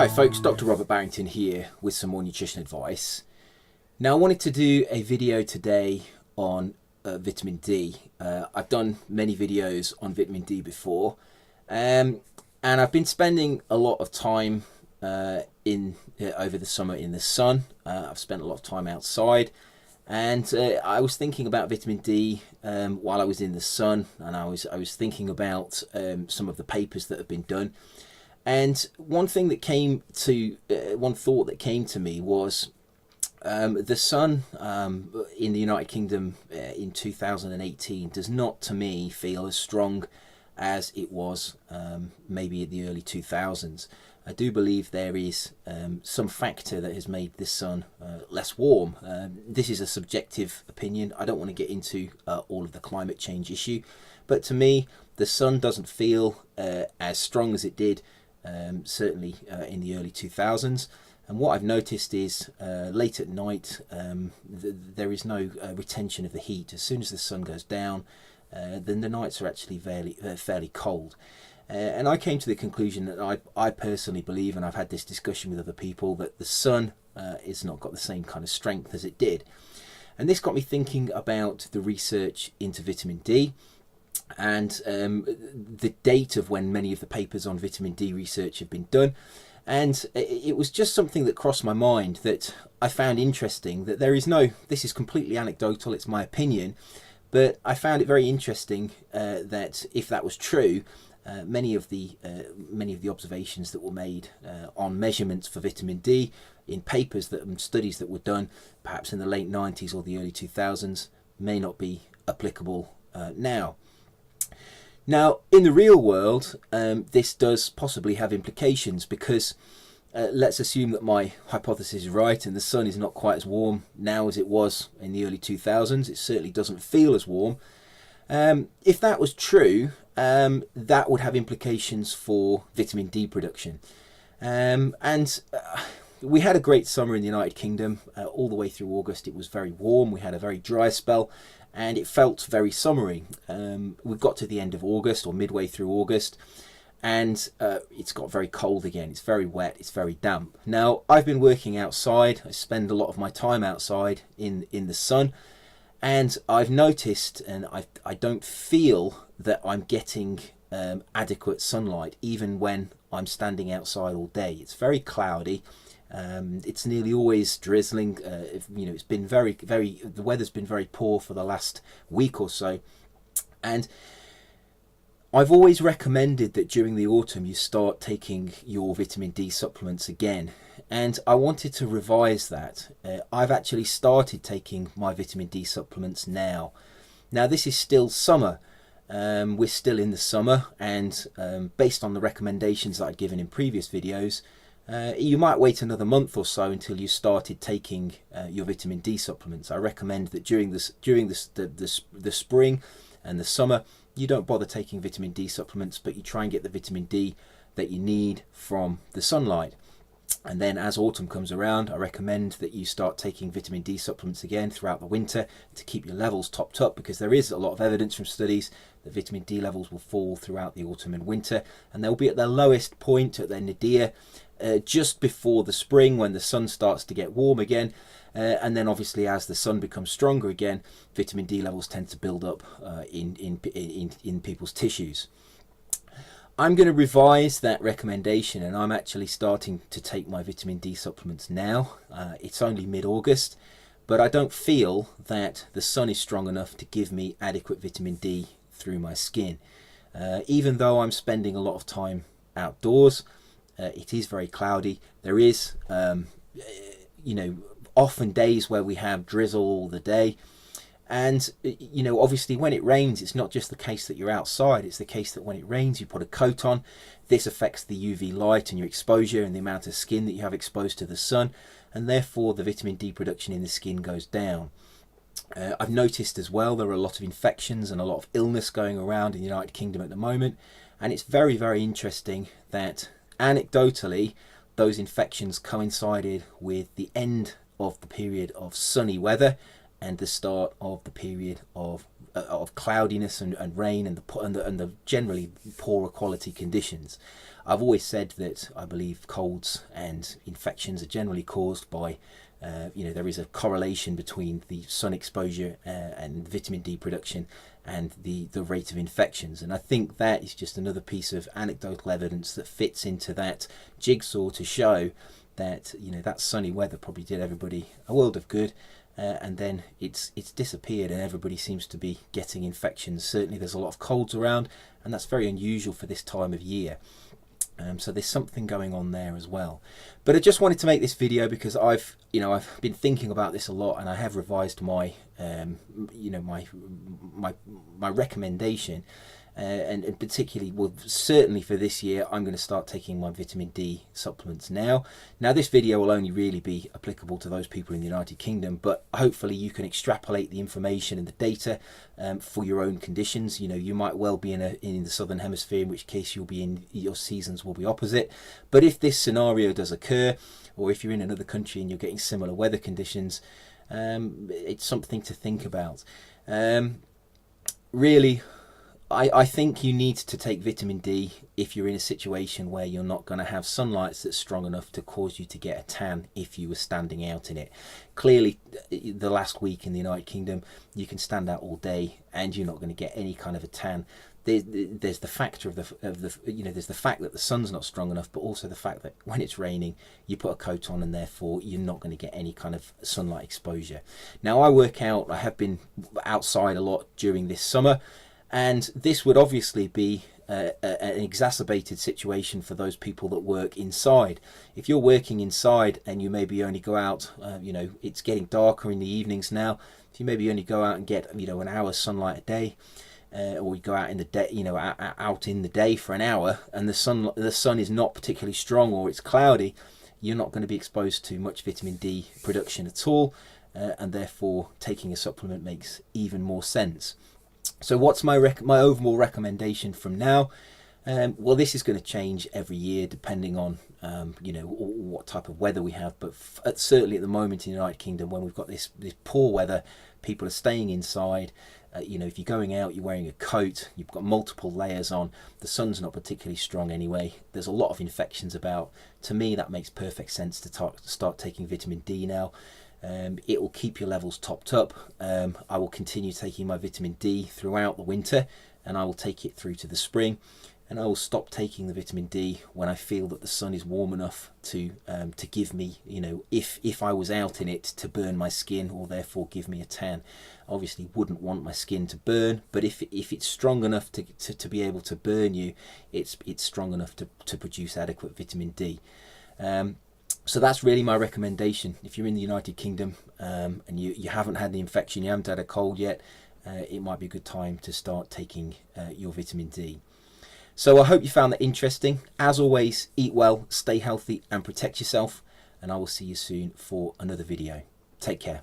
Hi folks, Dr. Robert Barrington here with some more nutrition advice. Now I wanted to do a video today on vitamin D. I've done many videos on vitamin D before, and I've been spending a lot of time over the summer in the sun. I've spent a lot of time outside, and I was thinking about vitamin D while I was in the sun, and I was thinking about some of the papers that have been done. And one thought that came to me was the sun in the United Kingdom in 2018 does not, to me, feel as strong as it was maybe in the early 2000s. I do believe there is some factor that has made this sun less warm. This is a subjective opinion. I don't want to get into all of the climate change issue, but to me, the sun doesn't feel as strong as it did certainly in the early 2000s. And what I've noticed is late at night there is no retention of the heat. As soon as the sun goes down, then the nights are actually fairly cold. And I came to the conclusion that I personally believe, and I've had this discussion with other people, that the sun has not got the same kind of strength as it did. And this got me thinking about the research into vitamin D, and the date of when many of the papers on vitamin D research have been done. And it was just something that crossed my mind that I found interesting, that this is completely anecdotal, it's my opinion, but I found it very interesting that if that was true, many of the observations that were made on measurements for vitamin D in papers and studies that were done perhaps in the late 90s or the early 2000s may not be applicable now. Now, in the real world, this does possibly have implications, because let's assume that my hypothesis is right and the sun is not quite as warm now as it was in the early 2000s. It certainly doesn't feel as warm. If that was true, that would have implications for vitamin D production. We had a great summer in the United Kingdom. All the way through August it was very warm. We had a very dry spell, and it felt very summery. We got to the end of August, or midway through August, and it's got very cold again. It's very wet, it's very damp. Now, I've been working outside. I spend a lot of my time outside in the sun, and I've noticed, and I don't feel that I'm getting adequate sunlight even when I'm standing outside all day. It's very cloudy. It's nearly always drizzling. It's been the weather's been very poor for the last week or so, and I've always recommended that during the autumn you start taking your vitamin D supplements again, and I wanted to revise that. I've actually started taking my vitamin D supplements now. Now, this is still summer. We're still in the summer, and based on the recommendations that I've given in previous videos, you might wait another month or so until you started taking your vitamin D supplements. I recommend that during the spring and the summer, you don't bother taking vitamin D supplements, but you try and get the vitamin D that you need from the sunlight. And then as autumn comes around, I recommend that you start taking vitamin D supplements again throughout the winter to keep your levels topped up, because there is a lot of evidence from studies that vitamin D levels will fall throughout the autumn and winter, and they'll be at their lowest point, at their nadir, just before the spring, when the sun starts to get warm again. And then obviously as the sun becomes stronger again, vitamin D levels tend to build up in people's tissues. I'm going to revise that recommendation, and I'm actually starting to take my vitamin D supplements now. It's only mid-August, but I don't feel that the sun is strong enough to give me adequate vitamin D through my skin. Even though I'm spending a lot of time outdoors, it is very cloudy. There is, often days where we have drizzle all the day. And, obviously when it rains, it's not just the case that you're outside, it's the case that when it rains, you put a coat on. This affects the UV light and your exposure and the amount of skin that you have exposed to the sun, and therefore the vitamin D production in the skin goes down. I've noticed as well there are a lot of infections and a lot of illness going around in the United Kingdom at the moment, and it's very, very interesting that anecdotally those infections coincided with the end of the period of sunny weather and the start of the period of of cloudiness and rain and the generally poorer quality conditions. I've always said that I believe colds and infections are generally caused by there is a correlation between the sun exposure and vitamin D production and the rate of infections. And I think that is just another piece of anecdotal evidence that fits into that jigsaw to show that that sunny weather probably did everybody a world of good, and then it's disappeared and everybody seems to be getting infections. Certainly there's a lot of colds around, and that's very unusual for this time of year. So there's something going on there as well. But I just wanted to make this video because I've been thinking about this a lot, and I have revised my my recommendation, and particularly, well, certainly for this year, I'm going to start taking my vitamin D supplements now. Now, this video will only really be applicable to those people in the United Kingdom, but hopefully you can extrapolate the information and the data for your own conditions. You might well be in the Southern Hemisphere, in which case your seasons will be opposite. But if this scenario does occur, or if you're in another country and you're getting similar weather conditions, it's something to think about. Really, I think you need to take vitamin D if you're in a situation where you're not going to have sunlight that's strong enough to cause you to get a tan if you were standing out in it. Clearly, the last week in the United Kingdom, you can stand out all day and you're not going to get any kind of a tan. There's the factor of there's the fact that the sun's not strong enough, but also the fact that when it's raining, you put a coat on and therefore you're not going to get any kind of sunlight exposure. Now, I work out. I have been outside a lot during this summer. And this would obviously be an exacerbated situation for those people that work inside. If you're working inside and you maybe only go out, it's getting darker in the evenings now. If you maybe only go out and get, an hour's sunlight a day, or you go out in the day, out in the day for an hour, and the sun is not particularly strong or it's cloudy, you're not going to be exposed to much vitamin D production at all, and therefore taking a supplement makes even more sense. So what's my overall recommendation from now? Well, this is going to change every year depending on what type of weather we have. But certainly at the moment in the United Kingdom, when we've got this poor weather, people are staying inside. If you're going out, you're wearing a coat, you've got multiple layers on, the sun's not particularly strong anyway, there's a lot of infections about. To me, that makes perfect sense to start taking vitamin D now. It will keep your levels topped up. I will continue taking my vitamin D throughout the winter, and I will take it through to the spring, and I will stop taking the vitamin D when I feel that the sun is warm enough to give me, if I was out in it, to burn my skin or therefore give me a tan. Obviously wouldn't want my skin to burn, but if it's strong enough to be able to burn you, it's strong enough to produce adequate vitamin D. So that's really my recommendation. If you're in the United Kingdom and you haven't had the infection, you haven't had a cold yet, it might be a good time to start taking your vitamin D. So I hope you found that interesting. As always, eat well, stay healthy and protect yourself, and I will see you soon for another video. Take care.